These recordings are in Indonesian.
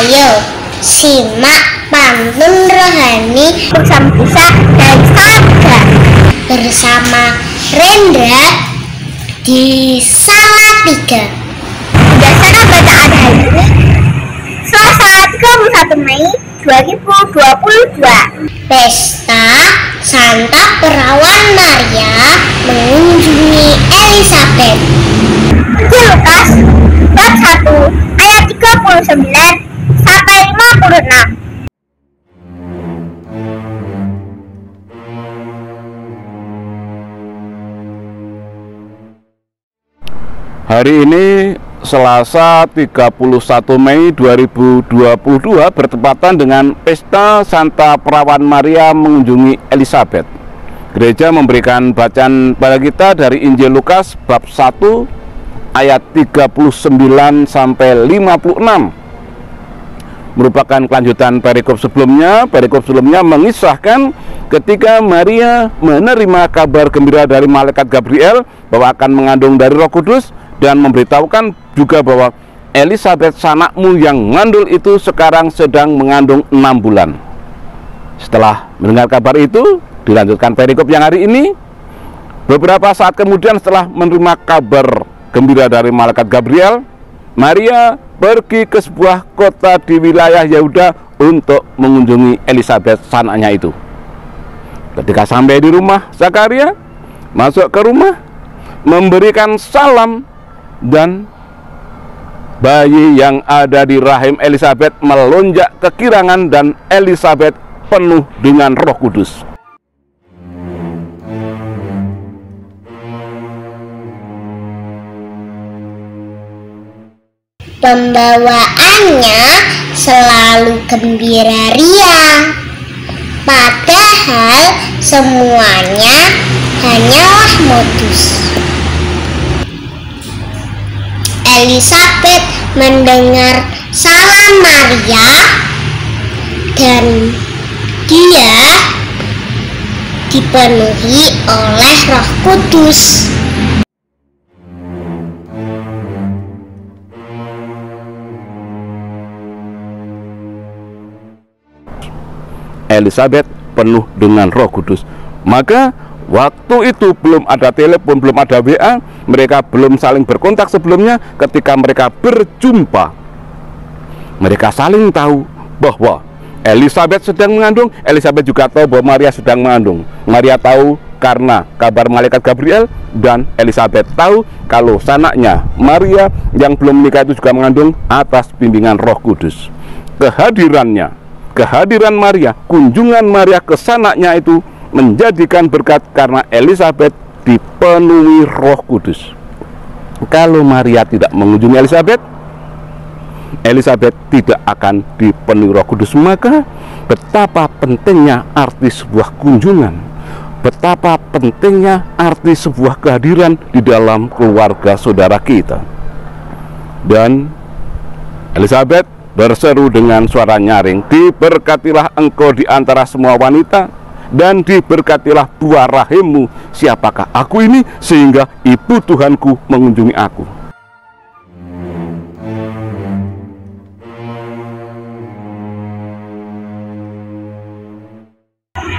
Ayo simak pantun rohani bersama Bisa dan Saga bersama Rendra di Salatiga. Berdasarkan bacaan hari ini, Selasa 31 Mei 2022, Pesta Santa Perawan Maria mengunjungi Elizabeth. Injil Lukas bab 1 ayat 39 sampai 56. Hari ini Selasa 31 Mei 2022 bertepatan dengan Pesta Santa Perawan Maria mengunjungi Elizabeth. Gereja memberikan bacaan pada kita dari Injil Lukas bab 1 ayat 39 sampai 56. Merupakan kelanjutan perikop sebelumnya. Perikop sebelumnya mengisahkan ketika Maria menerima kabar gembira dari malaikat Gabriel bahwa akan mengandung dari Roh Kudus, dan memberitahukan juga bahwa Elizabeth sanakmu yang ngandul itu sekarang sedang mengandung 6 bulan. Setelah mendengar kabar itu, dilanjutkan perikop yang hari ini. Beberapa saat kemudian setelah menerima kabar gembira dari malaikat Gabriel, Maria pergi ke sebuah kota di wilayah Yehuda untuk mengunjungi Elizabeth sanaknya itu. Ketika sampai di rumah, Zakaria masuk ke rumah, memberikan salam, dan bayi yang ada di rahim Elizabeth melonjak kegirangan dan Elizabeth penuh dengan Roh Kudus. Pembawaannya selalu gembira ria, padahal semuanya hanyalah modus. Elizabeth mendengar salam Maria dan dia dipenuhi oleh Roh Kudus. Elizabeth penuh dengan Roh Kudus. Maka waktu itu belum ada telepon, belum ada WA, mereka belum saling berkontak sebelumnya. Ketika mereka berjumpa, mereka saling tahu bahwa Elizabeth sedang mengandung. Elizabeth juga tahu bahwa Maria sedang mengandung. Maria tahu karena kabar malaikat Gabriel, dan Elizabeth tahu kalau sanaknya Maria yang belum menikah itu juga mengandung atas bimbingan Roh Kudus. Kehadiran Maria, kunjungan Maria ke sanaknya itu menjadikan berkat karena Elizabeth dipenuhi Roh Kudus. Kalau Maria tidak mengunjungi Elizabeth tidak akan dipenuhi Roh Kudus. Maka betapa pentingnya arti sebuah kunjungan, betapa pentingnya arti sebuah kehadiran di dalam keluarga saudara kita. Dan Elizabeth berseru dengan suara nyaring, "Diberkatilah engkau di antara semua wanita, dan diberkatilah buah rahimmu. Siapakah aku ini sehingga ibu Tuhanku mengunjungi aku?"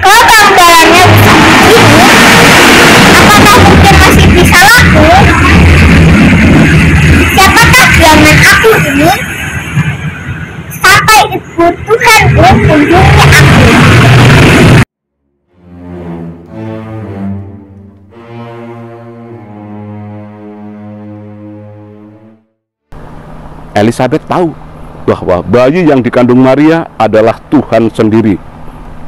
Kalau tambalannya bisa begini, apakah mungkin masih bisa laku? Siapakah gerangan aku ini sampai ibu Tuhanku mengunjungi aku? Elizabeth tahu bahwa bayi yang dikandung Maria adalah Tuhan sendiri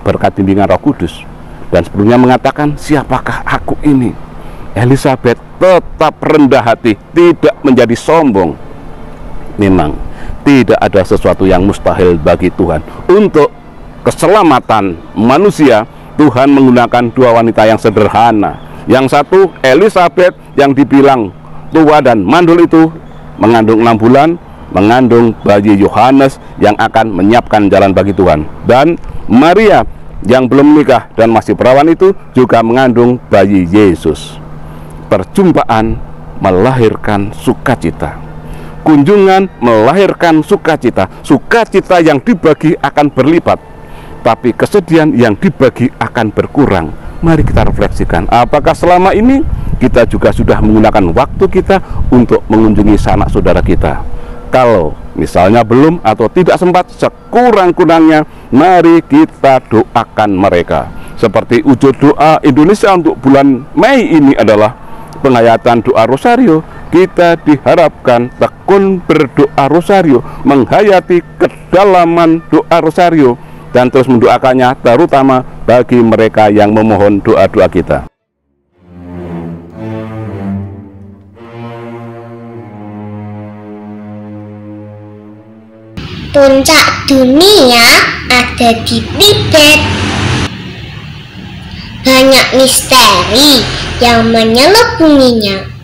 berkat bimbingan Roh Kudus, dan sebelumnya mengatakan, "Siapakah aku ini?" Elizabeth tetap rendah hati, tidak menjadi sombong. Memang tidak ada sesuatu yang mustahil bagi Tuhan. Untuk keselamatan manusia, Tuhan menggunakan dua wanita yang sederhana. Yang satu, Elizabeth yang dibilang tua dan mandul itu mengandung 6 bulan, mengandung bayi Yohanes yang akan menyiapkan jalan bagi Tuhan. Dan Maria yang belum menikah dan masih perawan itu juga mengandung bayi Yesus. Perjumpaan melahirkan sukacita. Kunjungan melahirkan sukacita. Sukacita yang dibagi akan berlipat, tapi kesedihan yang dibagi akan berkurang. Mari kita refleksikan, apakah selama ini kita juga sudah menggunakan waktu kita untuk mengunjungi sanak saudara kita? Kalau misalnya belum atau tidak sempat, sekurang-kurangnya mari kita doakan mereka. Seperti wujud doa Indonesia untuk bulan Mei ini adalah penghayatan doa Rosario. Kita diharapkan tekun berdoa Rosario, menghayati kedalaman doa Rosario, dan terus mendoakannya, terutama bagi mereka yang memohon doa-doa kita. Puncak dunia ada di Tibet. Banyak misteri yang menyelubunginya.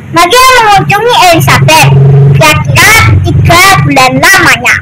Maria mengunjungi Elizabeth, kira-kira 3 bulan lamanya.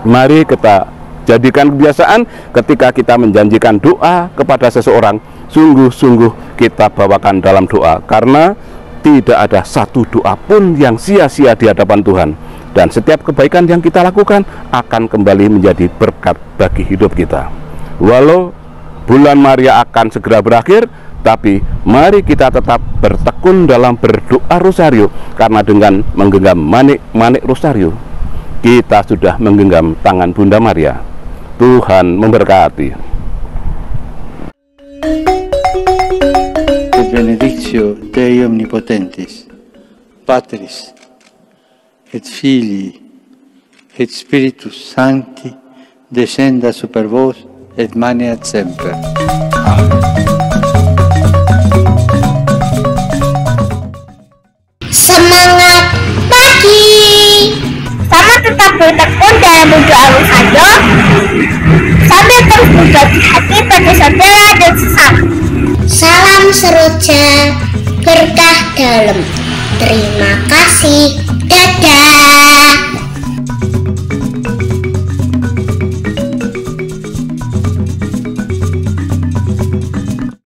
Mari kita jadikan kebiasaan ketika kita menjanjikan doa kepada seseorang, sungguh-sungguh kita bawakan dalam doa, karena tidak ada satu doa pun yang sia-sia di hadapan Tuhan, dan setiap kebaikan yang kita lakukan akan kembali menjadi berkat bagi hidup kita. Walau bulan Maria akan segera berakhir, tapi mari kita tetap bertekun dalam berdoa Rosario, karena dengan menggenggam manik-manik Rosario kita sudah menggenggam tangan Bunda Maria. Tuhan memberkati. Benedictio Dei Omnipotentis, Patris, et Filii, et Spiritus Sancti, descenda super vos, et maneat semper. Semangat pagi! Sama tetap bertekun dalam berdoa Rosario, sambil terus berbagi hati pada saudara dan sesama. Salam seroja, berkah dalam. Terima kasih. Dadah.